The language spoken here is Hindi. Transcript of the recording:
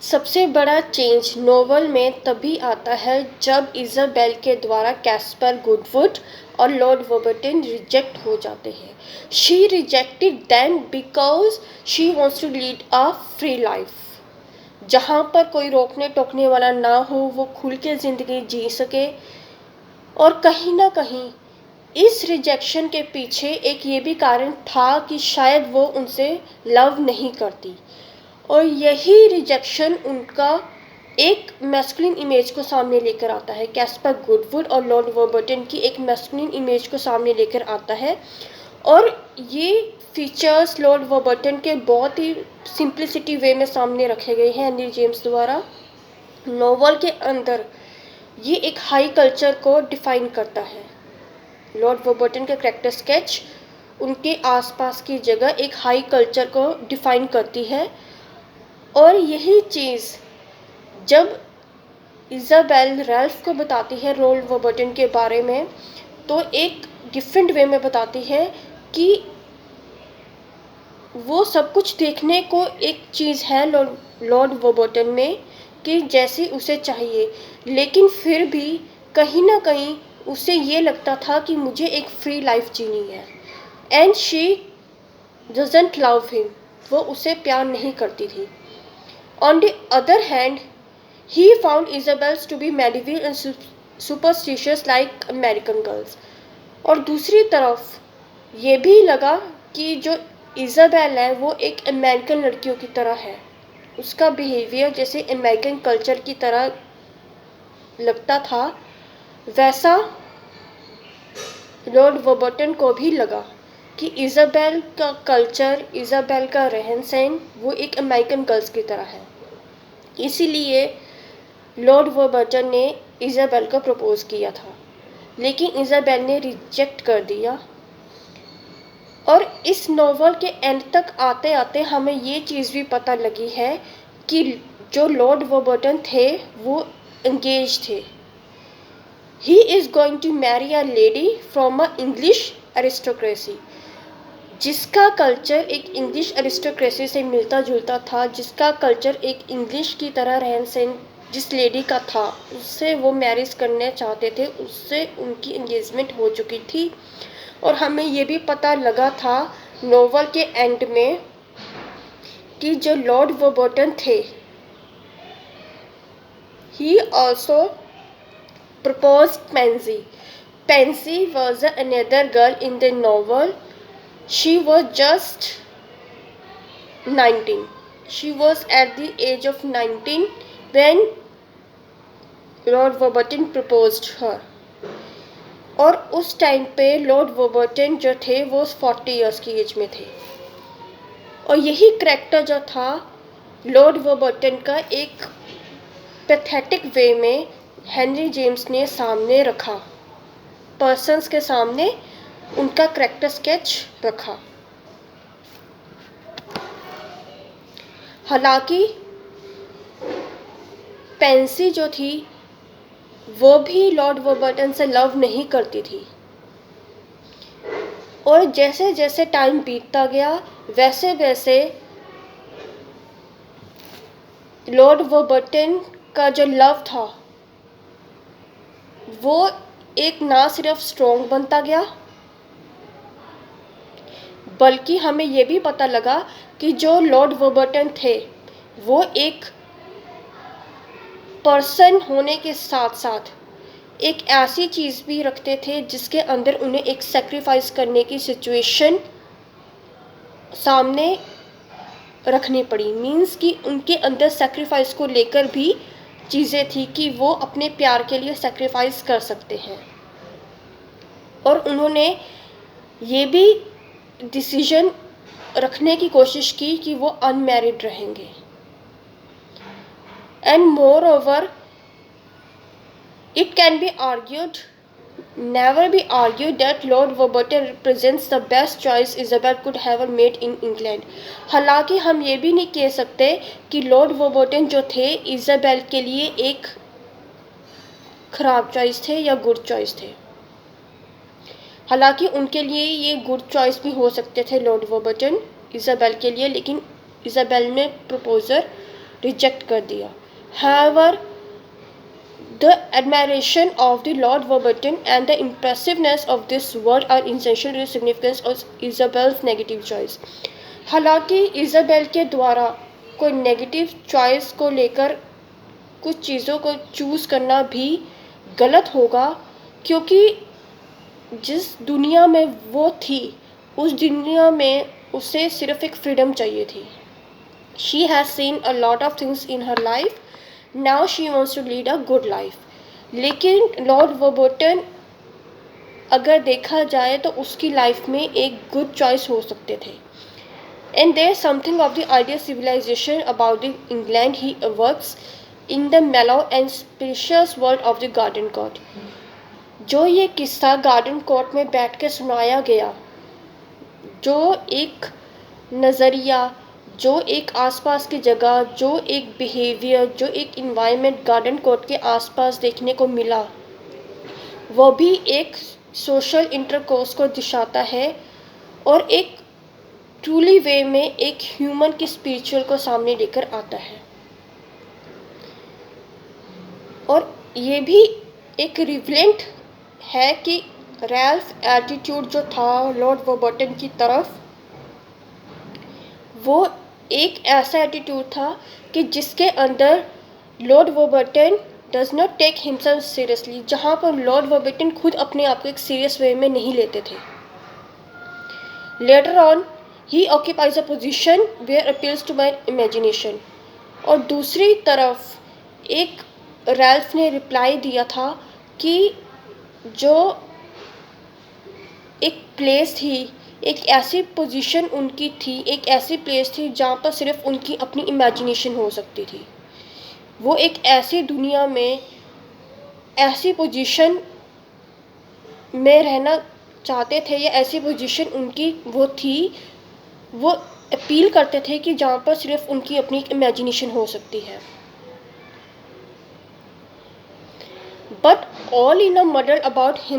सबसे बड़ा चेंज नोवेल में तभी आता है जब इज़ाबेल के द्वारा कैस्पर गुडवुड और लॉर्ड वॉबर्टन रिजेक्ट हो जाते हैं। She rejected them because she wants to lead a free life, जहाँ पर कोई रोकने टोकने वाला ना हो, वो खुल के ज़िंदगी जी सके। और कहीं ना कहीं इस रिजेक्शन के पीछे एक ये भी कारण था कि शायद वो उनसे लव नहीं करती, और यही रिजेक्शन उनका एक मैस्कुलिन इमेज को सामने लेकर आता है। कैस्पर गुडवुड और लॉर्ड वॉबर्टन की एक मैस्कुलिन इमेज को सामने लेकर आता है, और ये फीचर्स लॉर्ड वॉबर्टन के बहुत ही सिंप्लिसिटी वे में सामने रखे गए हैं हेनरी जेम्स द्वारा। नोवेल के अंदर ये एक हाई कल्चर को डिफाइन करता है। लॉर्ड वॉबर्टन का कैरेक्टर स्केच उनके आसपास की जगह एक हाई कल्चर को डिफाइन करती है, और यही चीज़ जब इज़ाबेल रैल्फ को बताती है लॉर्ड वॉबर्टन के बारे में, तो एक डिफरेंट वे में बताती है कि वो सब कुछ देखने को एक चीज़ है लॉर्ड वॉबर्टन में कि जैसे उसे चाहिए, लेकिन फिर भी कहीं ना कहीं उसे ये लगता था कि मुझे एक फ्री लाइफ जीनी है। And she doesn't love him, वो उसे प्यार नहीं करती थी। On the other hand he found Isabel's to be medieval and superstitious like American girls. और दूसरी तरफ ये भी लगा कि जो इज़ाबेल है वो एक अमेरिकन लड़कियों की तरह है, उसका बिहेवियर जैसे अमेरिकन कल्चर की तरह लगता था, वैसा लॉर्ड वॉबर्टन को भी लगा कि इज़ाबेल का कल्चर, इज़ाबेल का रहन सहन वो एक अमेरिकन गर्ल्स की तरह है। इसीलिए लॉर्ड वॉबर्टन ने इज़ाबेल को प्रपोज किया था, लेकिन इज़ाबेल ने रिजेक्ट कर दिया। और इस नोवेल के एंड तक आते आते हमें ये चीज़ भी पता लगी है कि जो लॉर्ड वॉबर्टन थे वो एंगेज थे। He is going to marry a lady from a English aristocracy, जिसका कल्चर एक इंग्लिश एरिस्टोक्रेसी से मिलता जुलता था, जिसका कल्चर एक इंग्लिश की तरह रहन सहन जिस लेडी का था, उससे वो मैरिज करने चाहते थे, उससे उनकी एंगेजमेंट हो चुकी थी। और हमें ये भी पता लगा था नोवेल के एंड में कि जो लॉर्ड वॉबर्टन थे, he also proposed Pansy. Pansy was another girl in the novel. She was just 19. She was at the age of 19 when Lord Warburton proposed her. और उस टाइम पे लॉर्ड वॉबर्टन जो थे वो 40 इयर्स की एज में थे, और यही करैक्टर जो था लॉर्ड वॉबर्टन का एक पैथेटिक वे में हेनरी जेम्स ने सामने रखा, पर्सन्स के सामने उनका करैक्टर स्केच रखा। हालांकि पेंसी जो थी वो भी लॉर्ड वॉबर्टन से लव नहीं करती थी, और जैसे जैसे टाइम बीतता गया वैसे वैसे लॉर्ड वॉबर्टन का जो लव था वो एक ना सिर्फ स्ट्रॉन्ग बनता गया, बल्कि हमें ये भी पता लगा कि जो लॉर्ड वॉबर्टन थे वो एक पर्सन होने के साथ साथ एक ऐसी चीज़ भी रखते थे जिसके अंदर उन्हें एक सेक्रीफाइस करने की सिचुएशन सामने रखनी पड़ी। मीन्स कि उनके अंदर सेक्रीफाइस को लेकर भी चीज़ें थी कि वो अपने प्यार के लिए सेक्रीफाइस कर सकते हैं, और उन्होंने ये भी डिसीजन रखने की कोशिश की कि वो अनमैरिड रहेंगे। And more over it can be argued, never be argued that Lord Warburton represents the best choice Isabel could have made in England. हालांकि हम ये भी नहीं कह सकते कि लॉर्ड वॉबर्टन जो थे इज़ाबेल के लिए एक ख़राब चॉइस थे या गुड चॉइस थे। हालांकि उनके लिए ये गुड चॉइस भी हो सकते थे लॉर्ड वॉबर्टन इज़ाबेल के लिए, लेकिन इज़ाबेल में प्रपोजर रिजेक्ट कर दिया। However the admiration of the Lord Warburton and the impressiveness of this word are essential to the significance of Isabel's negative choice। हालांकि इज़ाबेल के द्वारा कोई नेगेटिव चॉइस को लेकर कुछ चीज़ों को चूज़ करना भी गलत होगा, क्योंकि जिस दुनिया में वो थी उस दुनिया में उसे सिर्फ एक फ्रीडम चाहिए थी। She has seen a lot of things in her life, now she wants to lead a good life। लेकिन लॉर्ड वॉरबर्टन अगर देखा जाए तो उसकी लाइफ में एक गुड चॉइस हो सकते थे। And there something of the ideal civilisation about the England he works in the mellow and spacious world of the Garden Court. जो ये किस्सा गार्डन कोर्ट में बैठ के सुनाया गया, जो एक नज़रिया, जो एक आसपास की जगह, जो एक बिहेवियर, जो एक इन्वायरमेंट गार्डन कोर्ट के आसपास देखने को मिला, वो भी एक सोशल इंटरकोर्स को दर्शाता है और एक ट्रूली वे में एक ह्यूमन की स्पिरिचुअल को सामने लेकर आता है। और ये भी एक रिवलेंट है कि रैल्फ एटीट्यूड जो था लॉर्ड वॉरबर्टन की तरफ, वो एक ऐसा एटीट्यूड था कि जिसके अंदर Lord Warburton does not take himself seriously, जहाँ पर लॉर्ड वॉरबर्टन खुद अपने आप को एक सीरियस वे में नहीं लेते थे। Later on he occupies a position where appeals to my imagination. और दूसरी तरफ एक रैल्फ ने रिप्लाई दिया था कि जो एक प्लेस थी, एक ऐसी पोजीशन उनकी थी, एक ऐसी प्लेस थी जहाँ पर सिर्फ उनकी अपनी इमेजिनेशन हो सकती थी। वो एक ऐसी दुनिया में ऐसी पोजीशन में रहना चाहते थे, या ऐसी पोजीशन उनकी वो थी, वो अपील करते थे कि जहाँ पर सिर्फ उनकी अपनी इमेजिनेशन हो सकती है। But all in a muddle about him